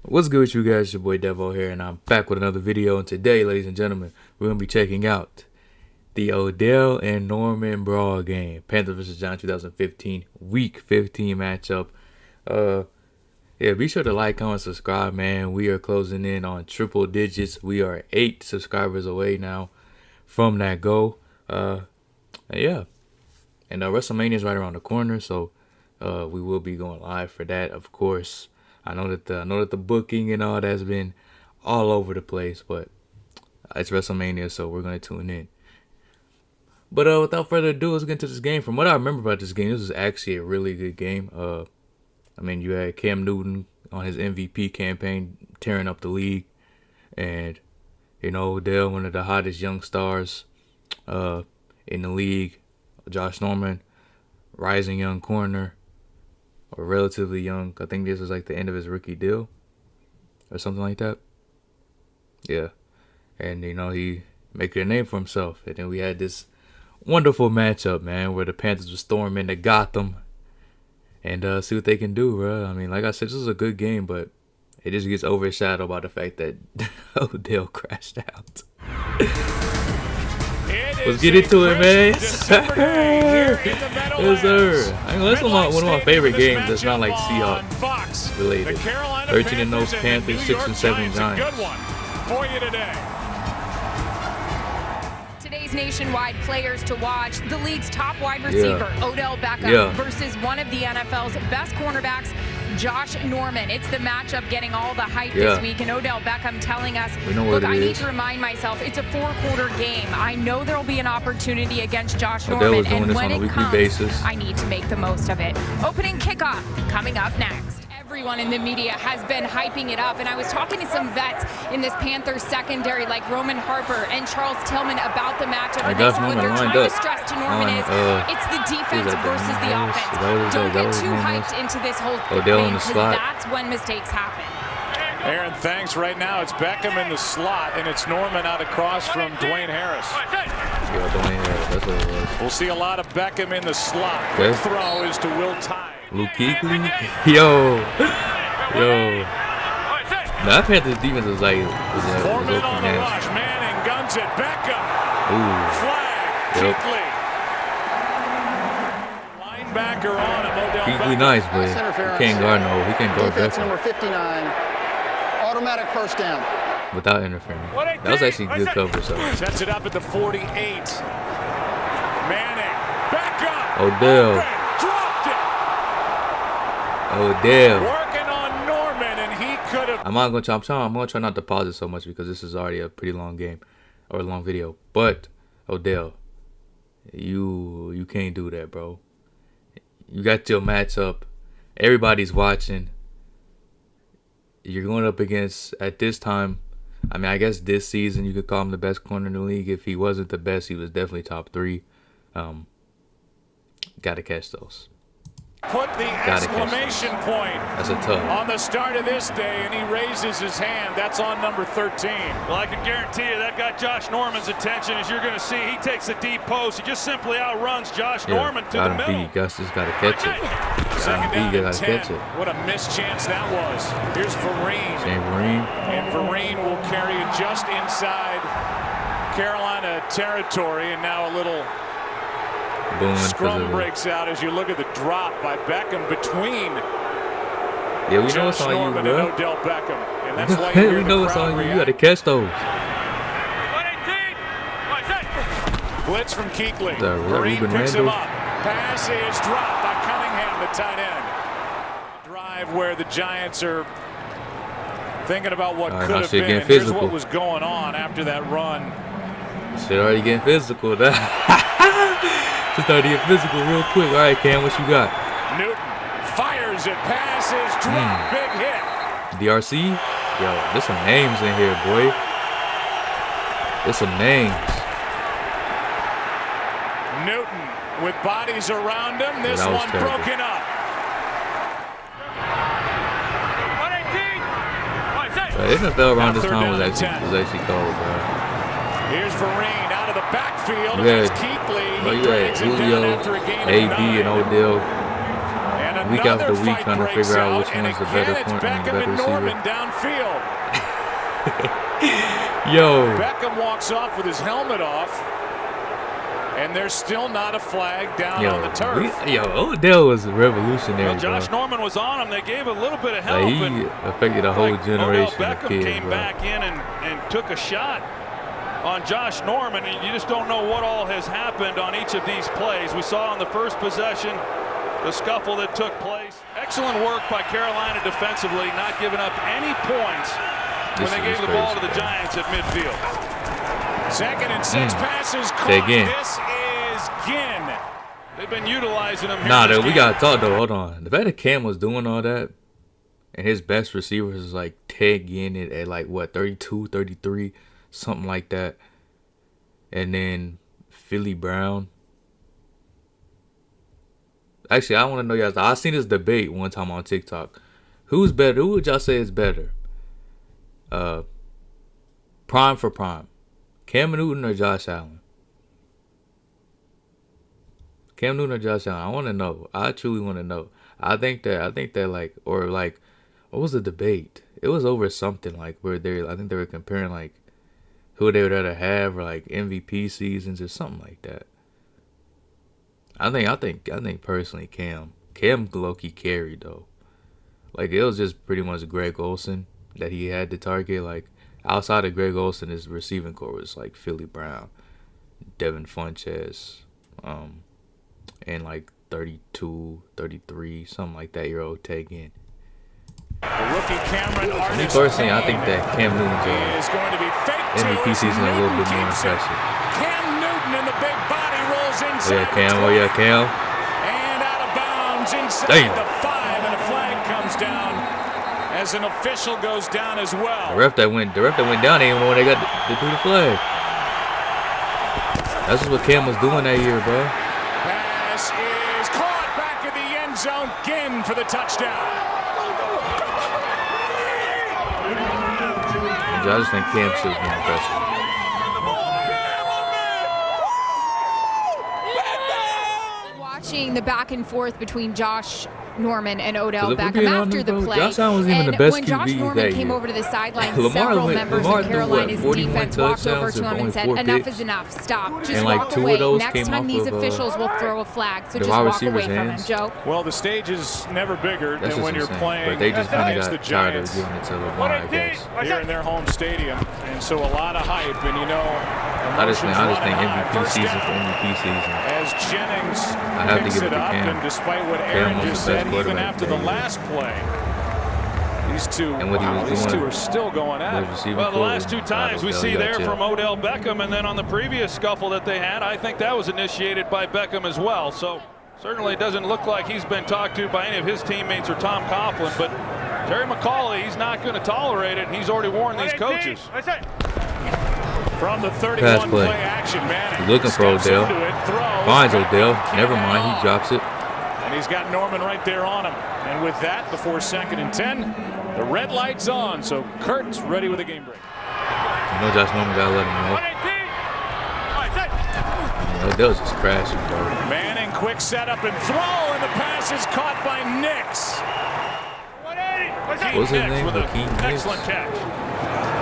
What's good with you guys? It's your boy Devo here, and I'm back with another video. And today, ladies and gentlemen, we're going to be checking out the Odell and Norman Brawl game. Panthers vs. Giants 2015, Week 15 matchup. Yeah, be sure to like, comment, subscribe, man. We are closing in on triple digits. We are 8 subscribers away now from that goal. Yeah. And WrestleMania is right around the corner, so we will be going live for that, of course. I know that the booking and all that's been all over the place, but it's WrestleMania, so we're gonna tune in. But without further ado, let's get into this game. From what I remember about this game, this was actually a really good game. I mean, you had Cam Newton on his MVP campaign tearing up the league, and you know, Odell, one of the hottest young stars in the league. Josh Norman, rising young corner. Or relatively young. I think this was like the end of his rookie deal or something like that. Yeah. And, you know, he making a name for himself. And then we had this wonderful matchup, man, where the Panthers would storm into Gotham and see what they can do, bro. I mean, like I said, this is a good game, but it just gets overshadowed by the fact that Odell crashed out. Let's get into it, man. Yes, sir. That's one of my favorite games that's not like Seahawks related. 13-0 Panthers, 6-7 Giants. Today's nationwide players to watch: the league's top wide receiver, Odell Beckham, versus one of the NFL's best cornerbacks, Josh Norman. It's the matchup getting all the hype this week, and Odell Beckham telling us, look, I need to remind myself, it's a 4-quarter game. I know there will be an opportunity against Josh Norman, and when it comes, I need to make the most of it. Opening kickoff coming up next. Everyone in the media has been hyping it up, and I was talking to some vets in this Panthers secondary like Roman Harper and Charles Tillman about the matchup. And they said what they're trying to stress to Norman is it's the defense versus the offense. Don't get too hyped into this whole thing, because that's when mistakes happen. Aaron, thanks. Right now it's Beckham in the slot, and it's Norman out across from Dwayne Harris. Yeah, Dwayne Harris, that's what it was. We'll see a lot of Beckham in the slot. Quick throw is to Will Tye. Luke Kuechly? Yo. That Panthers defense was like, Foreman on the rush. Manning guns it. Beckham. Flag. Kuechly. Linebacker on him. Odell Kuechly nice, but he can't guard he can't guard Beckham. Number 59. Automatic first down. Without interfering. That was actually good cover, so. Sets it up at the 48. Manning. Beckham. Odell. Odell. Working on Norman, and he could have. I'm gonna try not to pause it so much because this is already a pretty long game or a long video. But Odell, you can't do that, bro. You got your matchup. Everybody's watching. You're going up against, at this time, I mean, I guess this season you could call him the best corner in the league. If he wasn't the best, he was definitely top 3. Gotta catch those. Put the exclamation point on the start of this day, and he raises his hand. That's on number 13. Well, I can guarantee you that got Josh Norman's attention. As you're going to see, he takes a deep post. He just simply outruns Josh Norman to the middle. You just gotta catch it. Second down and 10. What a missed chance that was. Here's Vereen. And Vereen will carry it just inside Carolina territory, and now a little scrum breaks out as you look at the drop by Beckham between Josh Norman and Odell Beckham. And that's why we know it's on you. You gotta catch those. Blitz from Kuechly. Vereen picks him up. Pass is dropped by Cunningham, the tight end. Drive where the Giants are thinking about what could have been. And here's what was going on after that run. Shit already getting physical. Just started to get physical real quick. All right, Cam, what you got? Newton fires it. Passes, drop, big hit. DRC? Yo, there's some names in here, boy. There's some names. Newton with bodies around him. This one broken up. NFL around this time was actually cold, bro. Here's Vereen out of the backfield. You had Kuechly. Julio, AB, and Odell week after week trying to figure out which one's the better point and the better receiver. Downfield. Yo. Beckham walks off with his helmet off, and there's still not a flag down on the turf. Odell was revolutionary. Well, Josh Norman was on him. They gave a little bit of help. Like, he affected a whole generation Odell of Beckham kids. Came back in and took a shot on Josh Norman, and you just don't know what all has happened on each of these plays. We saw on the first possession the scuffle that took place. Excellent work by Carolina defensively, not giving up any points when they gave the ball to the Giants at midfield. 2nd and 6 passes caught. This is Ginn. They've been utilizing him here. Nah, we gotta talk though. Hold on. The fact that Cam was doing all that, and his best receiver is like Ted Ginn at like what, 32, 33, something like that, and then Philly Brown. Actually, I want to know y'all. I seen this debate one time on TikTok. Who's better? Who would y'all say is better? Prime for prime. Cam Newton or Josh Allen? Cam Newton or Josh Allen? I want to know. I truly want to know. I think that like, or like, what was the debate? It was over something like where I think they were comparing like who they would rather have, or like MVP seasons or something like that. I think personally Cam low-key carried though. Like, it was just pretty much Greg Olsen that he had to target. Like, outside of Greg Olsen, his receiving core was like Philly Brown, Devin Funchess, and like 32, 33, something like that year old Ted Ginn. Rookie Cameron Me personally, I think that Cam Newton's MVP season is a little bit more impressive. Cam Newton in the big body rolls inside. Oh yeah, Cam. And out of bounds inside the 5, and a flag comes down as an official goes down as well. The ref that went down even when they got to do the flag. That's just what Cam was doing that year, bro. Pass is caught back in the end zone. Ginn for the touchdown. I just think Cam should be impressive. Watching the back and forth between Josh Norman and Odell Beckham after the play. Josh Allen was even the best when Josh QB Norman came over to the sideline, several members of Carolina's defense walked over to him and said, "Enough is enough. Stop. Just walk away. Next time these officials will throw a flag, so just walk away from him, Joe." Well, the stage is never bigger than when you're playing. But they just kind of the got tired of Giants giving it to Lamar, I guess. here in their home stadium, and so a lot of hype, and you know. I just think MVP season for MVP season. As Jennings I have to give it to Cam. And despite what Aaron just said, even after the last play, these two are still going at it. Well, the last two times we see there from Odell Beckham, and then on the previous scuffle that they had, I think that was initiated by Beckham as well. So certainly it doesn't look like he's been talked to by any of his teammates or Tom Coughlin, but Terry McAulay, he's not going to tolerate it, and he's already warned these coaches. From the 31 play action, man. He's looking for Odell. Finds Odell. Never mind, he drops it. And he's got Norman right there on him. And with that, before 2nd and 10, the red light's on. So Kurt's ready with a game break. You know Josh Norman got to let him know. Odell's just crashing, bro. Manning, quick setup and throw, and the pass is caught by Nix. What's his name? Excellent catch.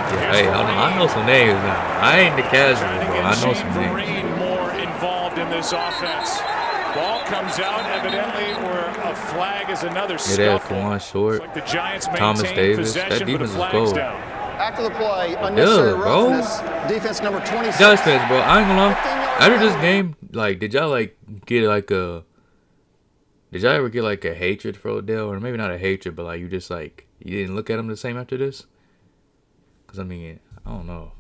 Yeah, hey, I know some names now. I ain't the casual, bro. I know some names. Marine more involved in this offense. Ball comes out, evidently, where a flag is another scuffle. It had Kwan Short, like the Giants Thomas Davis. That defense is gold. After the play, unnecessary roughness, defense number 26. Giants fans, bro, I ain't gonna lie. After this game, like, did y'all like get like a? Did y'all ever get like a hatred for Odell, or maybe not a hatred, but like you just like you didn't look at him the same after this? Cause I mean, I don't know.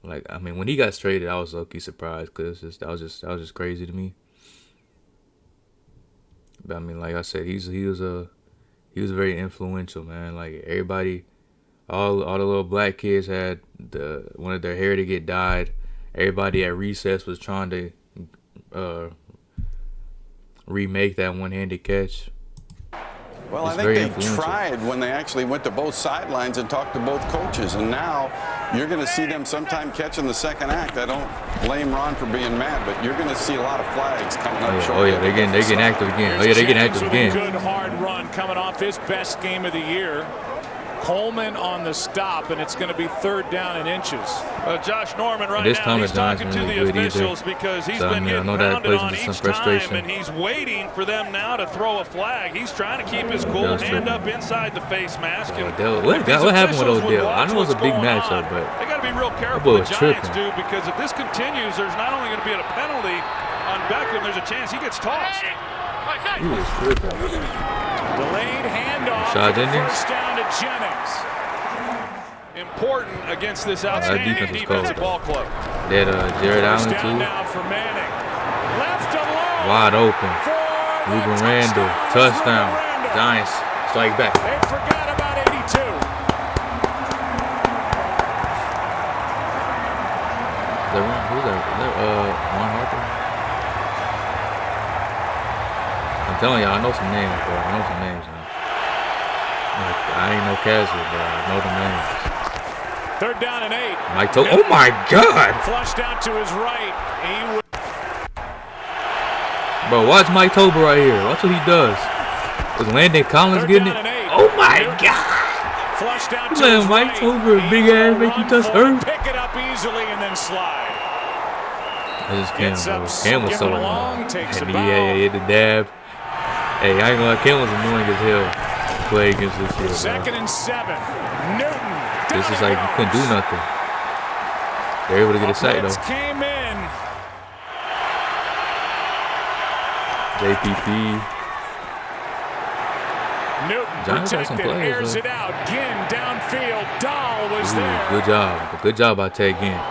Like, I mean, when he got traded, I was low-key surprised because that was just crazy to me. But I mean, like I said, he was very influential, man. Like everybody, all the little black kids had wanted their hair to get dyed. Everybody at recess was trying to remake that one-handed catch. Well, I think they tried when they actually went to both sidelines and talked to both coaches, and now you're going to see them sometime catch in the second act. I don't blame Ron for being mad, but you're going to see a lot of flags coming up short. Oh yeah, they're getting active again. Oh yeah, they're getting active again. Good hard run coming off his best game of the year. Coleman on the stop, and it's going to be 3rd down and inches. Josh Norman right now, he's talking to the officials because he's been getting pounded on each time, and he's waiting for them now to throw a flag. He's trying to keep his cool, hand up inside the face mask. What happened with Odell? I know it's a big matchup, but they got to be real careful. The Giants do, because if this continues, there's not only going to be a penalty on Beckham, there's a chance he gets tossed. He was tripping. Delayed handoff. First down to Jennings. Important against this outstanding defensive ball club. That Jared Allen too. Now for Manning. Left alone. Wide open. Ruben Randall. Touchdown. Giants strike back. They forgot about 82. Who's that? Ron Harper. I'm telling y'all, I know some names, bro. I know some names now. Like, I ain't no casual, but I know the names. 3rd down and 8. Mike Tober. Oh my God! Flushed out to his right. Bro, watch Mike Tober right here. Watch what he does. Is Landon Collins getting it? Oh my God! Flushed out to his Mike Tober, big ass, make you touch earth. Pick it up easily and then slide. That's just Cam, bro. Cam was so long. And he hit the dab. Hey, I ain't gonna lie, Cam was annoying as hell to play against this year. 2nd and 7. Newton. This is like you couldn't do nothing. They're able to get a sack though. Came in. JPP. Newton Giants got some players. Airs it out. Ginn downfield. Dahl was there. Good job. Good job by Ted Ginn.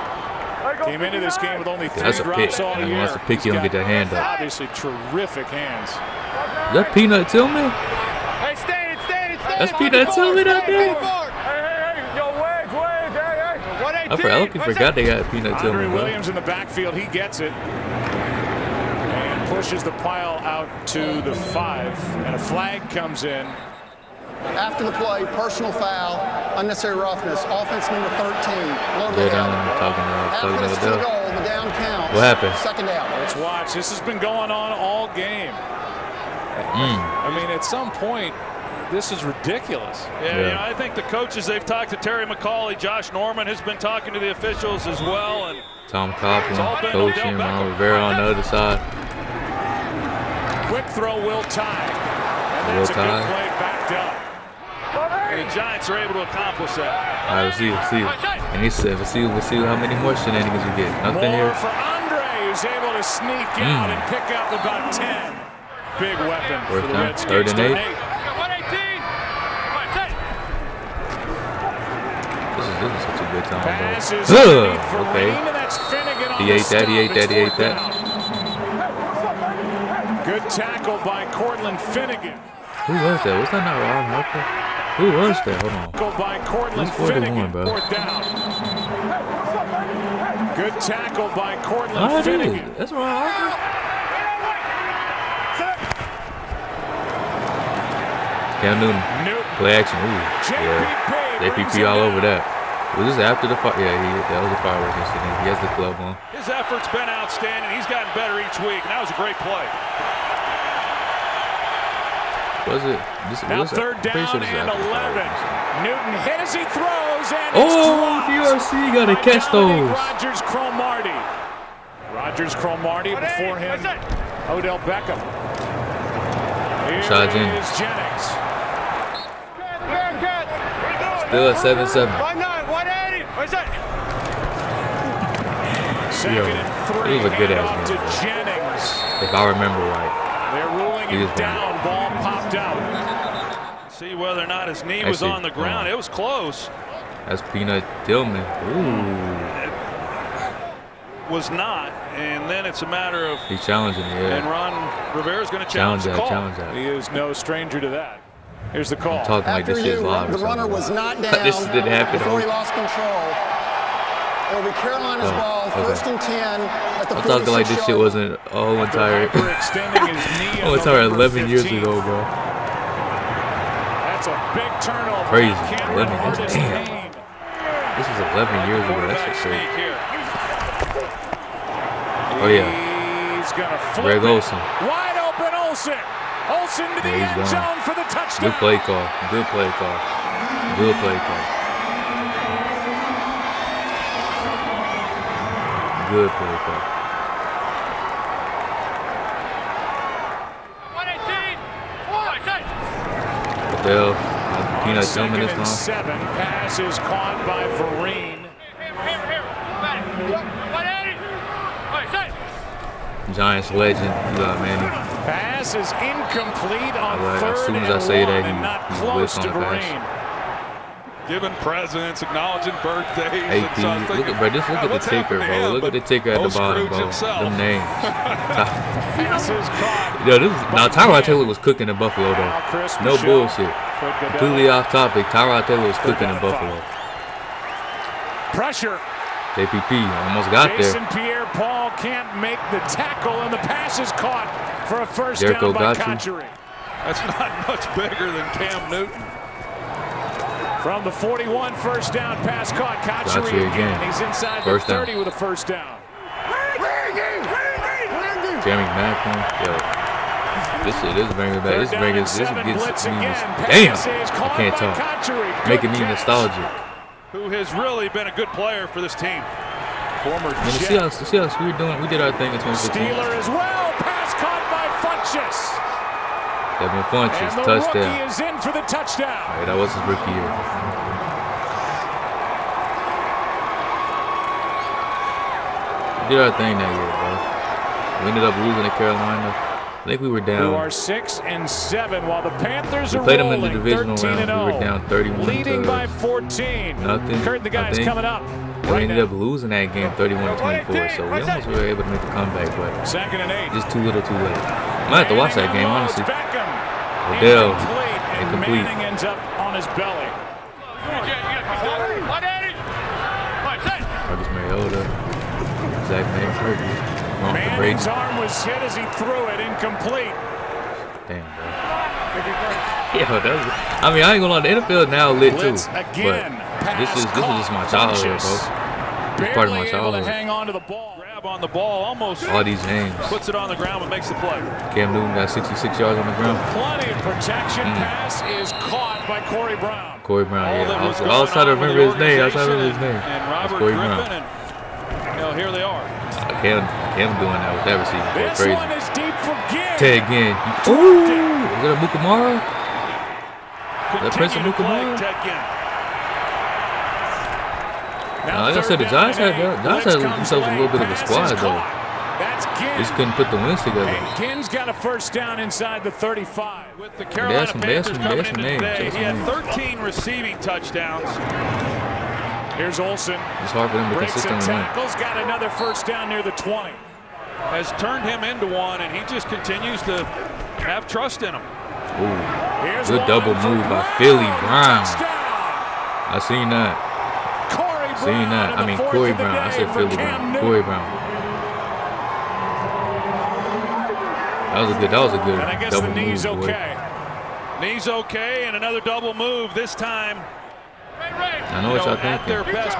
Came into this game with only 3 that's drops all year. That's a pick. You don't get that hand up. Obviously, terrific hands. Is that Peanut Tillman? Hey, stay it. That's Peanut Tillman out there. I forgot they got Peanut Tillman. Williams in the backfield. He gets it. And pushes the pile out to the 5. And a flag comes in. After the play, personal foul, unnecessary roughness, offense number 13. They're down talking about Odell. The down count. What happened? 2nd down. Let's watch. This has been going on all game. I mean, at some point, this is ridiculous. Yeah, you know, I think the coaches, they've talked to Terry McCauley. Josh Norman has been talking to the officials as well. And Tom Coughlin coaching, Ron Rivera on the other side. Quick throw will tie. And that's a good play backed up. The Giants are able to accomplish that. All right, we'll see. And he said, we'll see how many more shenanigans we get. Nothing here. For Andre, who's able to sneak out and pick up about 10. Big weapon for the Redskins. 3rd and 8. This is such a good time, bro. Okay. He ate that. Good tackle by Cortland Finnegan. Who was that? Was that not Ron Harper? Who was that? Hold on. Tackle by Cortland Finnegan. Fourth down. Good tackle by Cortland Finnegan. That's Ron Harper. Cam Newton. Play action. Ooh. Yeah. JPP all over that. Was this after the fire? Yeah, that was the fireworks incident. He has the glove on. His effort's been outstanding. He's gotten better each week. And that was a great play. Was it? Now 3rd down and 11. Newton hit as he throws and it's DRC got to catch those. Rogers Cromartie before him. Odell Beckham. Here is Jennings. Still at 7-7. 180. What's that? Second and 3. It was a good ass to game. Jennings. If I remember right. They're ruling it down. Ball popped out. See whether or not his knee was on the ground. It was close. That's Peanut Tillman. Ooh. It was not. And then it's a matter of. He's challenging it. Yeah. And Ron Rivera's going to challenge the call. Challenge that. He is no stranger to that. Here's the call. I'm talking like this shit's live. The runner was not down. This didn't happen. Before he lost control. It'll be Carolina's ball, 1st and 10 at the 46 I'm talking like this shit wasn't entire 11 years ago, bro. That's a big turnover. Crazy. Cameron 11 years. Damn. This is 11 years ago. That's just crazy. Oh, yeah. He's going to flip Greg Olsen. Wide open Olsen. Olsen to the end zone for the touchdown. Good play call. Good play call. Good play call. Good play call. 118. Odell. Peanut filming this time. 7 pass is caught by Vereen. Here. 180. Giants legend, Eli Manning. Pass is incomplete on third as soon as I say that, and not he's close whiffed to on the pass. Vereen. Giving presents, acknowledging birthdays. AP, look at the ticker, bro. Look at the ticker at the bottom, bro. Them names. Yo, now Tyrod Taylor was cooking in Buffalo, though. No bullshit. Completely off topic. Tyrod Taylor was cooking in Buffalo. Pressure. JPP almost got there. Jason Pierre-Paul can't make the tackle, and the pass is caught for a first down by Conchery. That's not much bigger than Cam Newton. From the 41, first down, pass caught. Conchery again. He's inside the 30 with a first down. Jeremy Macklin, yo. This is bringing back. This gets me. Damn, I can't talk. Making me nostalgic. Who has really been a good player for this team. Former see us we did our thing in 2015. Steeler as well. Pass caught by Funchess. Devin Funchess, and the touchdown. rookie is in for the touchdown. Right, that was his rookie year. We did our thing that year, bro. We ended up losing to Carolina. I think we were down. We are 6-7 while the Panthers are played them in rolling. the divisional round. We were down 31. Leading by 14. Nothing. Kurt and the guys coming up. We ended up losing that game 31-24, so we almost were able to make the comeback, but 2nd and 8. Just too little, too late. I might have to watch that game, honestly. Odell, incomplete. Manning ends up on his belly. 180. Marcus Mariota, Zach Manford. Manning's arm was hit as he threw it, incomplete. Damn, bro. Yo, I mean, I ain't gonna lie, the NFL now lit too. But this is just my childhood, bro. It's part of my childhood. Hang on to the ball. Grab on the ball, almost all these games. Puts it on the ground and makes the play. Cam Newton got 66 yards on the ground. Plenty of protection. Pass is caught by Corey Brown. Corey Brown, yeah. I was trying to remember his name. And Robert Corey Griffin, Brown. And here they are. Cam doing that with that receiver. This crazy. one is deep for Ginn. Ted Ginn. Ooh, is that a Mukamara? That Prince of Mukamara? Like I said, the Giants had themselves a little bit of a squad, though. Just couldn't put the wins together. And Ginn's got a first down inside the 35. With the Carolina Panthers coming into today, he had 13 receiving touchdowns. Here's Olsen. It's hard for them to consistently win. Tackles, got another first down near the 20. Has turned him into one, and he just continues to have trust in him. Ooh, good double move by Philly Brown. I seen that. Corey Brown. I said Philly Brown. Corey Brown. That was a good and I guess double the knee's move. Okay. Knee's okay, and another double move this time. I know what y'all thinking.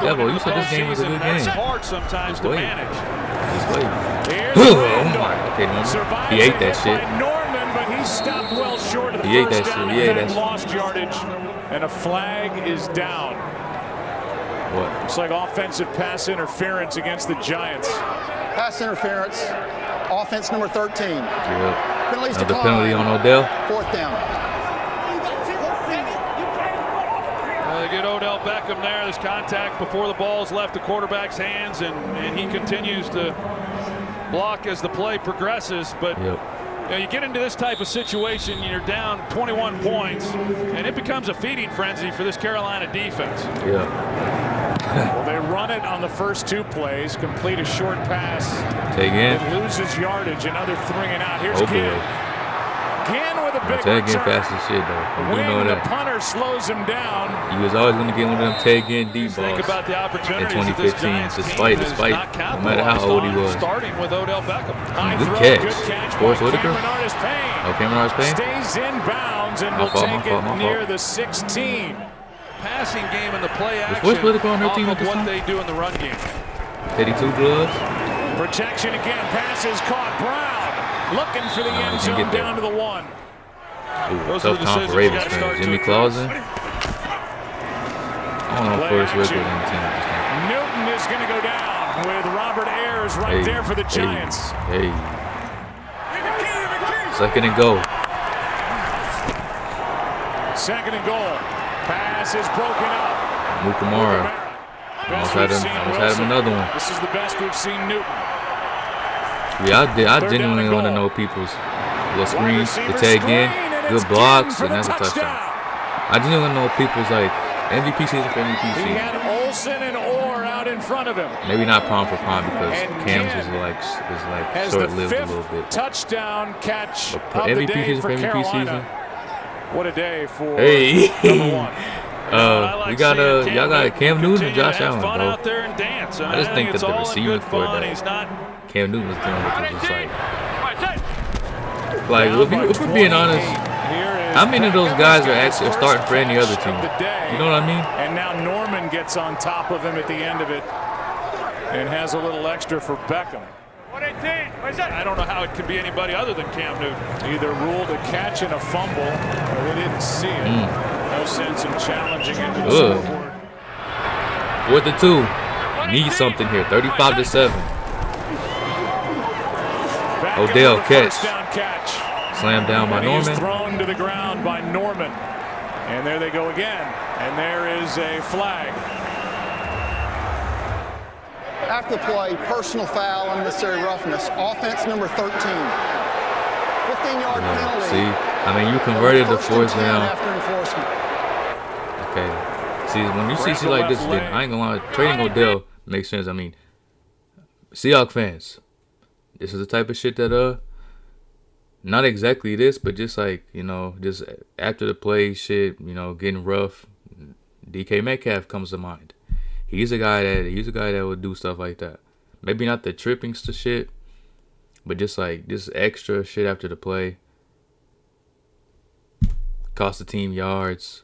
Yeah, boy, you said this game was a good game. It's hard sometimes to manage. Just wait. Oh my! Okay, Norman. He ate that shit. Norman, but he stopped well short of the He ate first that down. shit. He ate that shit. Lost yardage, and a flag is down. What? Looks like offensive pass interference against the Giants. Pass interference. Offense number 13. Yeah. Penalties Another penalty on Odell. 4th down. They get Odell Beckham there. There's contact before the ball's left the quarterback's hands, and he continues to block as the play progresses. But you know, you get into this type of situation, you're down 21 points, and it becomes a feeding frenzy for this Carolina defense. Yeah. Well, they run it on the first 2 plays, complete a short pass. Take in. It loses yardage, another 3 and out. Here's Ginn. Ginn with a big Ted Ginn return. fast as shit, though. You When know the that. punter slows him down. He was always going to get one of them Ted Ginn deep balls. Think about the opportunities in 2015, despite, no matter how old he was. Starting with Odell Beckham. Good catch. Forrest Whitaker. Oh, Cameron Artis-Payne. Stays in bounds Jones, and will take it near the 16. Passing game in the play action. What's political on her team off at of this what time? they do in the run game. 82 gloves. Protection again. Passes caught. Brown looking for the end zone down to the 1. Ooh, Those tough are the time for decisions you Ravens gotta start fans. Jimmy to Clausen. I don't know first record on the team. Newton is going to go down with Robert Ayers right there for the Giants. Hey. Second and goal. Second and goal. Pass is broken up. Mukamara. Almost had him another one. This is the best we've seen Newton. Yeah, I genuinely want to know people's little screens, the tag in, good blocks, and that's a touchdown. I genuinely want to know people's like MVP season for MVP season. He had Olsen and Orr out in front of him. Maybe not prime for prime because Cam's was like short-lived a little bit. Touchdown catch of the MVP day season for for MVP Carolina. season. What a day for number 1. We got y'all got Cam Newton and Josh Allen, bro. Out there and dance. I just think that the receiving for that Cam Newton was doing was just like if we're being honest, how many of those guys are actually starting for any other team? You know what I mean? And now Norman gets on top of him at the end of it and has a little extra for Beckham. I don't know how it could be anybody other than Cam Newton. Either ruled a catch and a fumble, or they didn't see it. No sense in challenging into the scoreboard. 4th and 2. Need something here. 35-7. Odell catch. Slammed down by Norman. He's thrown to the ground by Norman. And there they go again. And there is a flag. After the play, personal foul, unnecessary roughness. Offense number 13. 15-yard penalty. See, I mean, you converted the 4th down. After enforcement. Okay. See, when you see like this, then I ain't gonna lie. Trading Odell makes sense. I mean, Seahawks fans, this is the type of shit that not exactly this, but just like, you know, just after the play shit, you know, getting rough. DK Metcalf comes to mind. He's a guy that would do stuff like that. Maybe not the tripping shit, but just extra shit after the play. Cost the team yards.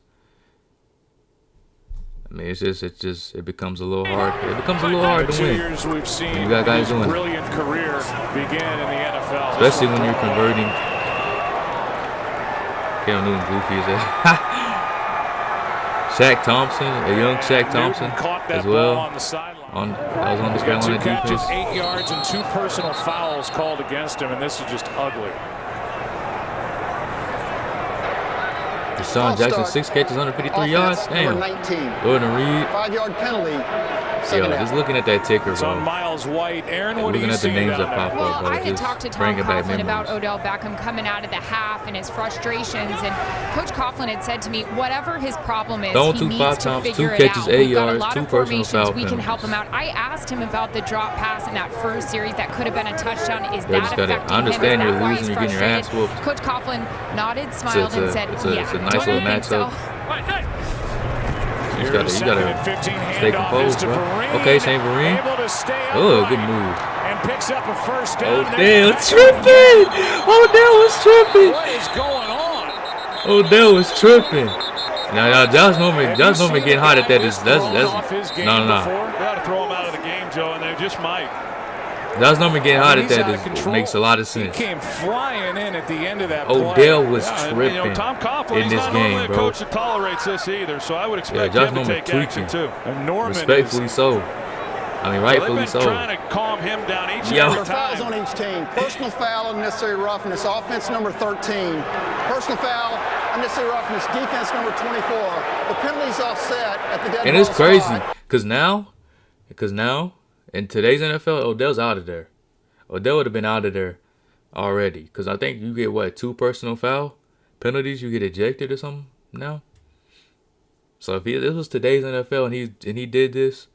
I mean, it becomes a little hard. It becomes a little hard to win. We've seen you got guys doing brilliant career begin in the NFL, especially when you're converting. Cam Newton goofy as that. Shaq Thompson, a young Shaq Thompson as well. I was on the Carolina defense. 8 yards and 2 personal fouls called against him, and this is just ugly. Deshaun Jackson, 6 catches, 153 yards. Damn. Gordon Reed. 5-yard penalty. Yo, just looking at that ticker, bro. On Miles White. Aaron, what looking at the names that pop up, bro. I had talked to Tom Coughlin about Odell Beckham coming out of the half and his frustrations, and Coach Coughlin had said to me, whatever his problem is, he needs to figure it out. We've got a lot of formations. We can help him out. I asked him about the drop pass in that first series that could have been a touchdown. Is that affecting him? I understand you're losing, you're getting your ass whooped. Coach Coughlin nodded, smiled, and said, yeah. It's a nice little matchup. You gotta stay composed, bro. Okay, St. Vereen. Oh, good move. And picks up a first down. Odell tripping. Odell was tripping. What is going on? Odell was tripping. Now, Josh Norman getting hot at that. That's no. They ought to throw him out of the game, Joe, and they just might. Josh Norman getting hot at that makes a lot of sense. He came flying in at the end of that Odell was tripping Tom Coughlin, in this game, bro. A coach that tolerates this either, so I would expect Josh him to Norman take action too. And Norman respectfully so. I mean, rightfully so. Trying to calm him down each and every time. Fouls on each team. Personal foul, unnecessary roughness. Offense number 13. Personal foul, unnecessary roughness. Defense number 24. The penalty's offset at the dead ball. And it's crazy because now, in today's NFL, Odell's out of there. Odell would have been out of there already because I think you get 2 personal foul penalties, you get ejected or something now. So if this was today's NFL and he did this,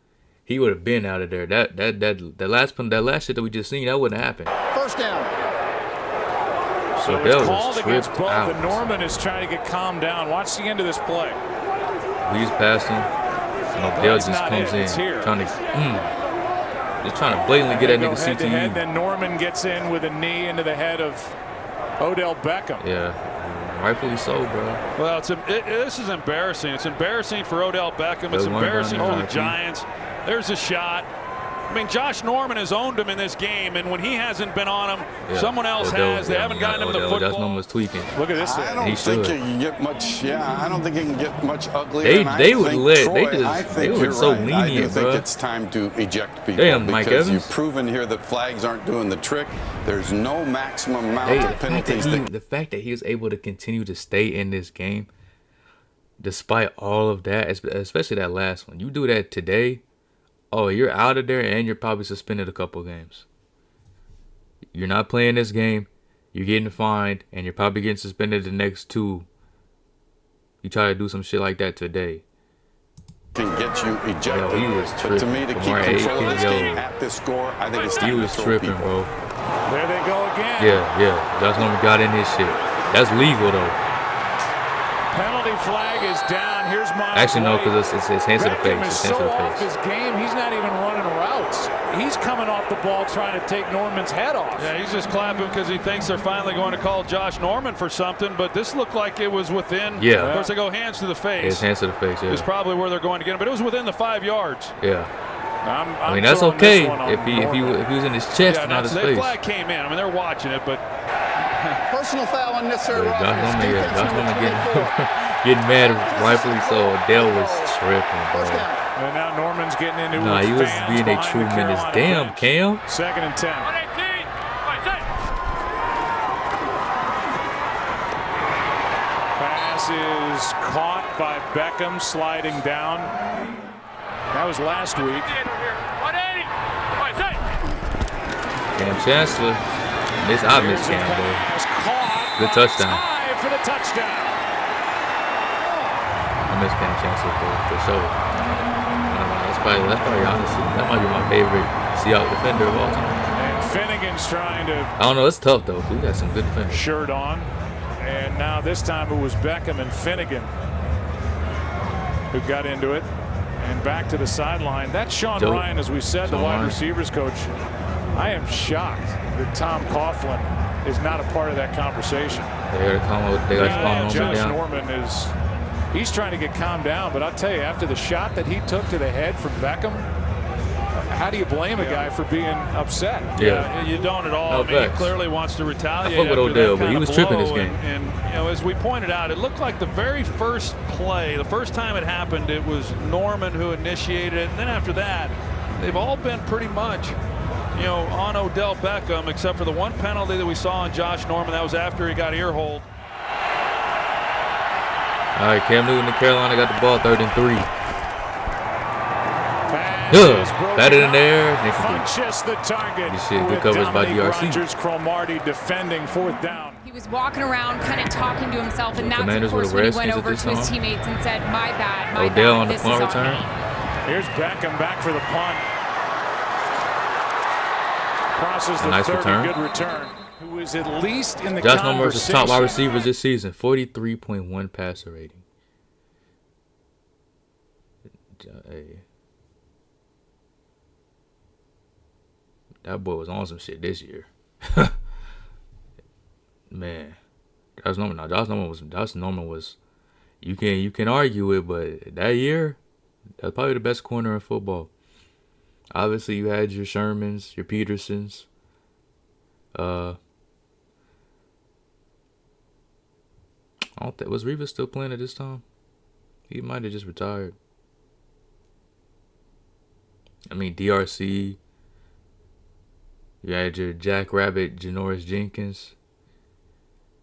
he would have been out of there. That last shit that we just seen, that wouldn't happen. First down. So it's called against both, and Norman is trying to get calmed down. Watch the end of this play. He's passing, and Odell just comes in trying to blatantly get that nigga CTE. Then Norman gets in with a knee into the head of Odell Beckham. Yeah. rightfully so, bro. Well, this is embarrassing. It's embarrassing for Odell Beckham. It's embarrassing for the Giants. There's a shot. I mean, Josh Norman has owned him in this game, and when he hasn't been on him, someone else has. They haven't gotten him the football. Josh Norman was tweaking. Look at this. I don't think you can get much. Yeah, I don't think you can get much uglier. They were lit. They were so lenient, I do think bro. it's time to eject people Damn, Mike because Evans. you've proven here that flags aren't doing the trick. There's no maximum amount of penalties. The fact that he was able to continue to stay in this game, despite all of that, especially that last one. You do that today. Oh, you're out of there, and you're probably suspended a couple games. You're not playing this game. You're getting fined, and you're probably getting suspended the next 2. You try to do some shit like that today. Can get you ejected. Yo, he was tripping. But to me, to keep control of this game at this score, I think it's time He was to throw tripping, people. bro. There they go again. Yeah. Josh Norman got in his shit. That's legal, though. Penalty flag is down. Here's my Actually, no, because it's hands to the face. Beckham is It's hands to so the off face. his game, he's not even running routes. He's coming off the ball trying to take Norman's head off. Yeah, he's just clapping because he thinks they're finally going to call Josh Norman for something, but this looked like it was within. Yeah. Of course, they go hands to the face. It's hands to the face, yeah. It's probably where they're going to get him, but it was within the 5 yards. Yeah. I mean, that's okay if he was in his chest and not his face. The flag came in. I mean, they're watching it, but Personal foul unnecessary Josh roughness. Norman, Defense Josh number Norman 24. getting mad, rightfully so. Odell was tripping, First bro. down. And now Norman's getting into Nah, he was fans being a behind true the menace. Carolina Damn, bench. Cam. 2nd and 10. 118. Wait, set. Pass is caught by Beckham sliding down. That was last week. 180. Wait, set. Cam Chancellor. I miss Cam, bro. Good touchdown. High for the touchdown. I miss Cam Chancellor for sure. That's probably honestly, that might be my favorite Seahawks defender of all time. And Finnegan's trying to I don't know, it's tough though. We got some good defenders. shirt on. And now this time it was Beckham and Finnegan who got into it. And back to the sideline. That's Sean Ryan, as we said, the wide receivers coach. I am shocked that Tom Coughlin is not a part of that conversation. They got to calm Josh down. Norman he's trying to get calmed down, but I'll tell you, after the shot that he took to the head from Beckham, how do you blame a guy for being upset? Yeah, you don't at all. No, I mean, he clearly wants to retaliate. I fuck with after Odell, that but he kind was of tripping this blow. game. And you know, as we pointed out, it looked like the very first play, the first time it happened, it was Norman who initiated it, and then after that, they've all been pretty much, you know, on Odell Beckham, except for the one penalty that we saw on Josh Norman. That was after he got earholed. All right, Cam Newton and Carolina got the ball, 3rd and 3. Batted in there. Funches the target. You see good coverage by DRC. Rogers, Cromartie defending 4th down. He was walking around kind of talking to himself, and that's Commanders of course were the when he went Redskins over at to this his time. teammates and said, my bad, my Odell bad, on the this punt is on return. me. Here's Beckham back for the punt. Crosses the Nice 30, return. good return. Who is at least in the Josh Norman versus top wide conversation. receivers this season, 43.1 passer rating. Hey. That boy was on some shit this year. Man, Josh Norman was. You can argue it, but that year, that's probably the best corner in football. Obviously, you had your Shermans, your Petersons. Was Rivas still playing at this time? He might have just retired. I mean, DRC. You had your Jackrabbit, Janoris Jenkins.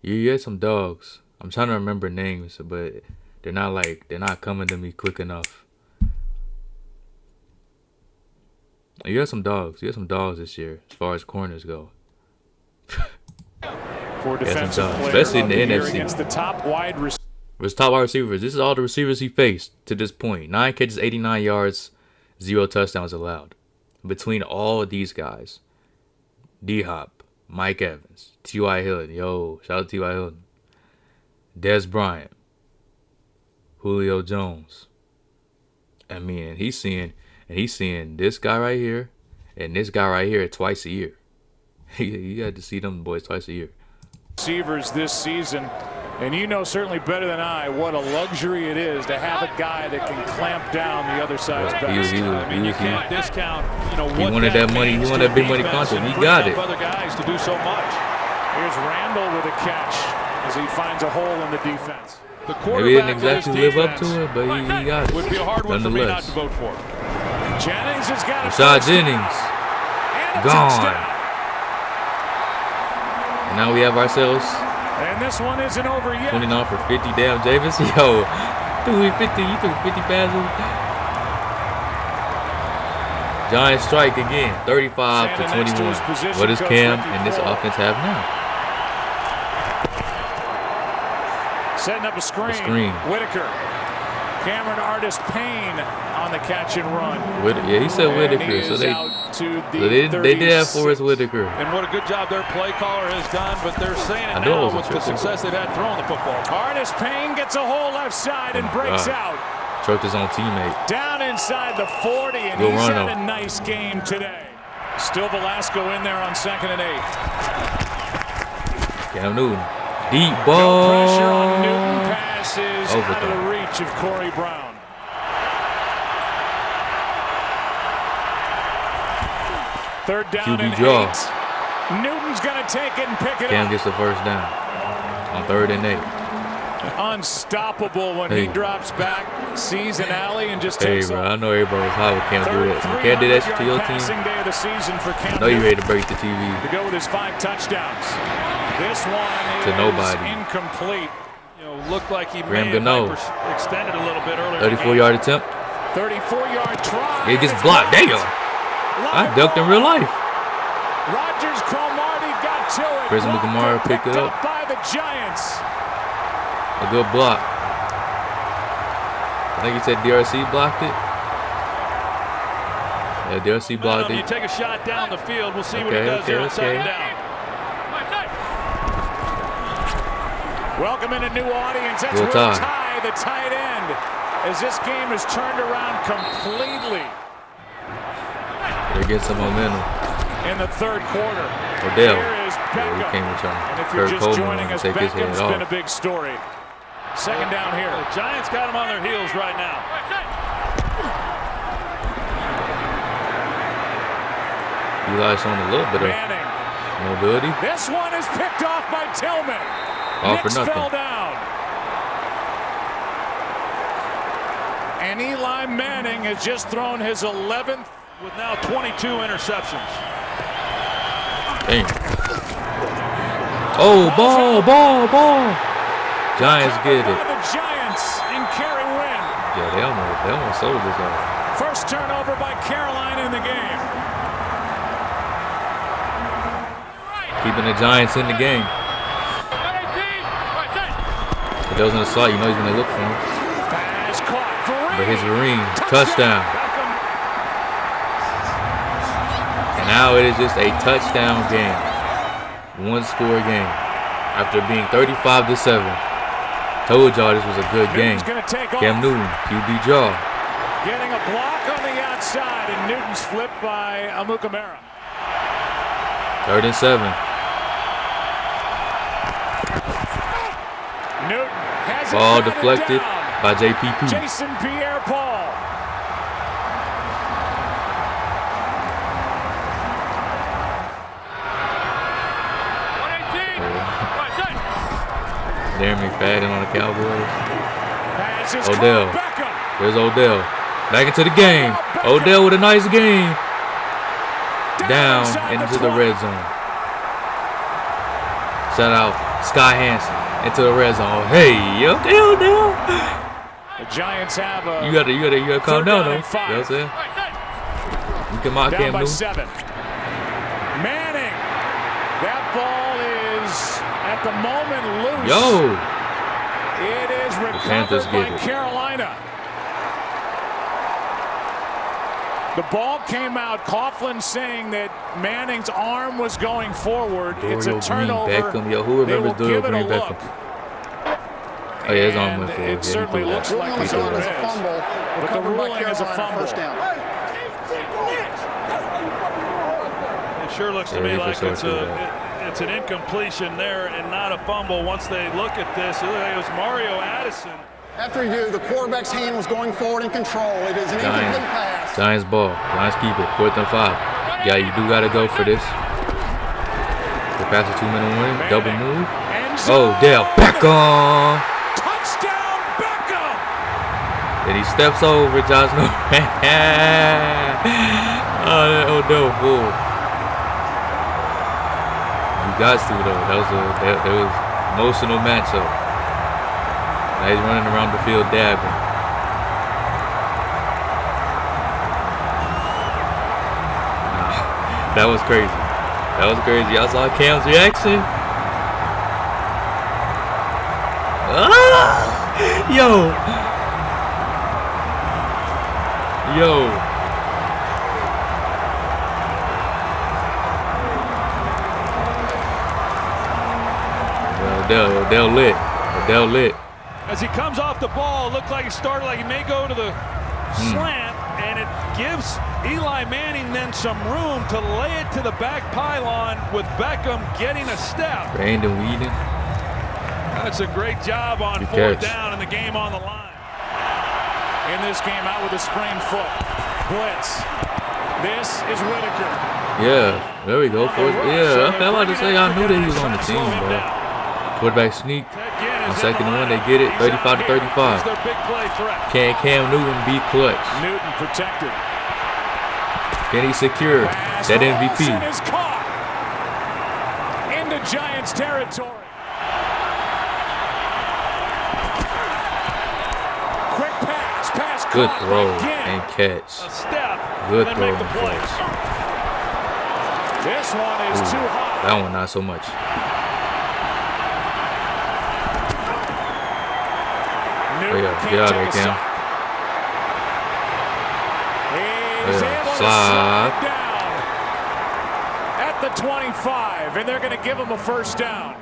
You had some dogs. I'm trying to remember names, but they're not coming to me quick enough. You had some dogs. You had some dogs this year as far as corners go. For defensive player especially in the of the year NFC. against the top wide receivers. His top wide receivers. This is all the receivers he faced to this point. 9 catches, 89 yards, 0 touchdowns allowed. Between all of these guys, D-Hop, Mike Evans, T.Y. Hilton. Yo, shout out to T.Y. Hilton. Des Bryant, Julio Jones. I mean, and he's seeing this guy right here and this guy right here twice a year. You got to see them boys twice a year. Receivers this season And you know certainly better than I what a luxury it is to have a guy that can clamp down the other side's back. You can't discount, he wanted that money. He wanted that big money contract. He got it. Other guys to do so much. Here's Randall with a catch as he finds a hole in the defense. The Maybe he didn't exactly live up to it, but he got it. Would be a hard one for me not to vote for. Jennings has got it. Rashad Jennings gone. And now we have ourselves. And this one isn't over yet. 29 for 50. Damn, Javis. Yo, threw 50. You threw 50 passes. Giant strike again. 35 to 21. What does Cam and this offense have now? Setting up a screen. Whitaker. Cameron Artis-Payne on the catch and run. Yeah, he said Whitaker. So they did have Forrest Whitaker. And what a good job their play caller has done, but they're saying it now with the success they've had throwing the football. Artis-Payne gets a hole left side and breaks out. Choked his own teammate. Down inside the 40, and he's had a nice game today. Still Velasco in there on 2nd and 8. Cam Newton. Deep ball. No pressure on Newton. Passes out of the reach of Corey Brown. Third down and 8. Newton's going to take it and pick it up. Cam gets the first down on 3rd and 8. Unstoppable when he drops back, sees an alley, and just takes off. I know everybody was high with Cam do that. You can't do that shit to your team. Day of the season for Cam. I know you're ready to break the TV. To go with his 5 touchdowns. This one is incomplete. You know, looked like he may have extended a little bit earlier. 34-yard attempt. 34-yard try. It gets blocked. Damn. I ducked in real life. Rogers Cromartie got to it. Chris McNamara picked it up. By the Giants. A good block. I think he said DRC blocked it. Yeah, DRC blocked it. You take a shot down the field. We'll see what he does here on 2nd down. Welcome in a new audience. That's Will Tye, the tight end, as this game is turned around completely. They get some momentum. In the 3rd quarter. Odell. Here is Beckham. He came with and if you're just joining us, Beckham's been a big story. 2nd down here. The Giants got him on their heels right now. Eli's showing a little bit of mobility. This one is picked off by Tillman. All for nothing. Fell down. And Eli Manning has just thrown his 11th with now 22 interceptions. Dang. Oh, ball. Giants get it. The Giants and Kerry win. Yeah, they almost sold this out. First turnover by Carolina in the game. Keeping the Giants in the game. If those in the slot, you know he's going to look for him. But his Vereen, touchdown. And now it is just a touchdown game. 1-score game. After being 35-7. Told y'all this was a good game. Cam Newton, QB draw. Getting a block on the outside, and Newton's flipped by Amukamara. 3rd and 7. Newton has ball deflected by JPP. Jason Pierre-Paul. Darren McFadden on the Cowboys. Odell. There's Odell. Back into the game. Odell with a nice game. Down into the red zone. Shout out Sky Hansen into the red zone. Hey, okay, Odell. The Giants have a. You gotta calm down though. You know what I'm saying? You can mock Cam Newton. 7. Manning. That ball is at the moment loose. Yo. It is recovered by Carolina. The ball came out. Coughlin saying that Manning's arm was going forward. It's a turnover. Beckham. Yo, who remembers Dorial Green Beckham? Oh yeah, his arm went forward. It certainly looks like it's a fumble, but the ruling is a fumble. First down. It sure looks to me like It's an incompletion there and not a fumble. Once they look at this, it was Mario Addison. After review, the quarterback's hand was going forward in control. It is an incomplete pass. Giants ball. Giants keep it. 4th and 5. Yeah, you do got to go for this. The pass a 2-minute warning. Double move. Odell Beckham. Touchdown, Beckham. And he steps over Josh Norman. Oh, that Odell fool. You got to though. That was emotional matchup. Now he's running around the field dabbing. That was crazy. That was crazy. Y'all saw Cam's reaction? Ah! Yo. Odell lit. Odell lit. As he comes off the ball, looked like he started like he may go to the slant, and it gives Eli Manning then some room to lay it to the back pylon with Beckham getting a step. Brandon Weeden. That's a great job on 4th down and the game on the line. In this game, out with a sprained foot. Blitz. This is Whitaker. Yeah, there we go. Yeah, I felt like to say I knew that he was on the team, bro. Quarterback sneak. On 2nd and 1, they get it. 35-35. Can Cam Newton be clutch? Newton protected. Can he secure that MVP? Is caught into Giants territory. Quick pass Good caught throw again. and catch. A step. Good and throw make the and play. catch. This one is too high. That one not so much. Oh yeah, get out of there, Cam. He's able to slide down at the 25, and they're going to give him a 1st down.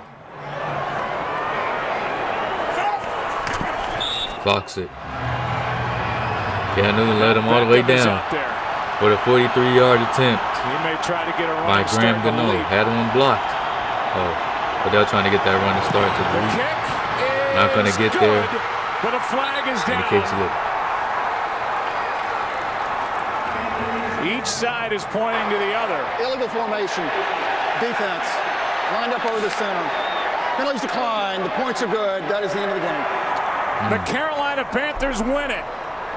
Clocks it. Cam Newton led him all the way down for the 43-yard attempt. He may try to get a run by Graham Gano. Had him blocked. Oh, Odell trying to get that run to start to the lead. Not going to get there. But a flag is down. And the kick's good. Each side is pointing to the other. Illegal formation. Defense. Lined up over the center. Penalties decline. The points are good. That is the end of the game. The Carolina Panthers win it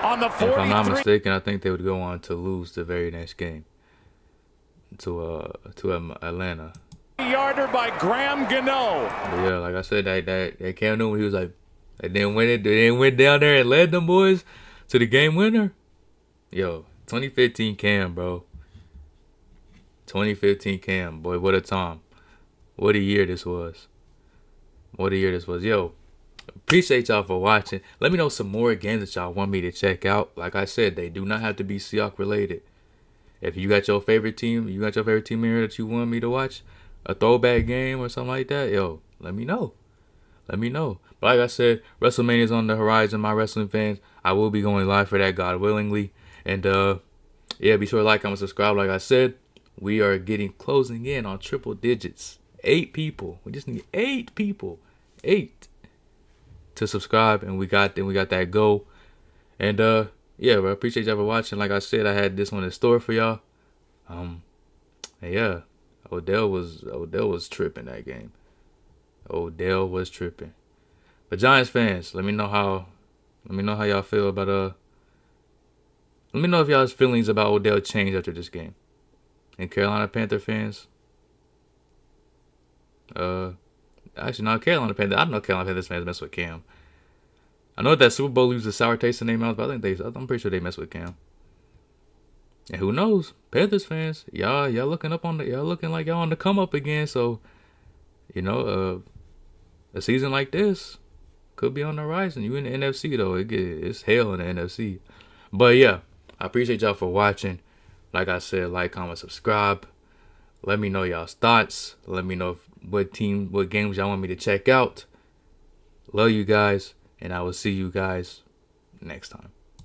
on the 43. If I'm not mistaken, I think they would go on to lose the very next game to Atlanta. Yarder by Graham Gano. But yeah, like I said, that Cam Newton, he was like, they didn't win it. They went down there and led them boys to the game winner. Yo, 2015 Cam, bro. 2015 Cam, boy, what a time. What a year this was. What a year this was. Yo, appreciate y'all for watching. Let me know some more games that y'all want me to check out. Like I said, they do not have to be Seahawks related. If you got your favorite team, in here that you want me to watch, a throwback game or something like that, yo, let me know. Let me know. But like I said, WrestleMania is on the horizon, my wrestling fans. I will be going live for that, God willingly. And yeah, be sure to like, comment, subscribe. Like I said, we are closing in on triple digits. 8 people. We just need 8 people. 8 to subscribe, and we got that goal. And yeah, bro, appreciate y'all for watching. Like I said, I had this one in store for y'all. And yeah, Odell was tripping that game. Odell was tripping. But Giants fans, let me know how y'all feel about let me know if y'all's feelings about Odell changed after this game. And Carolina Panther fans, actually not Carolina Panthers. I don't know Carolina Panthers fans mess with Cam. I know that Super Bowl leaves a sour taste in their mouth, but I'm pretty sure they mess with Cam. And who knows? Panthers fans, y'all looking like y'all on the come up again. So, you know, a season like this could be on the horizon. You in the NFC though, it's hell in the NFC. But yeah, I appreciate y'all for watching. Like I said, like, comment, subscribe. Let me know y'all's thoughts. Let me know what games y'all want me to check out. Love you guys, and I will see you guys next time.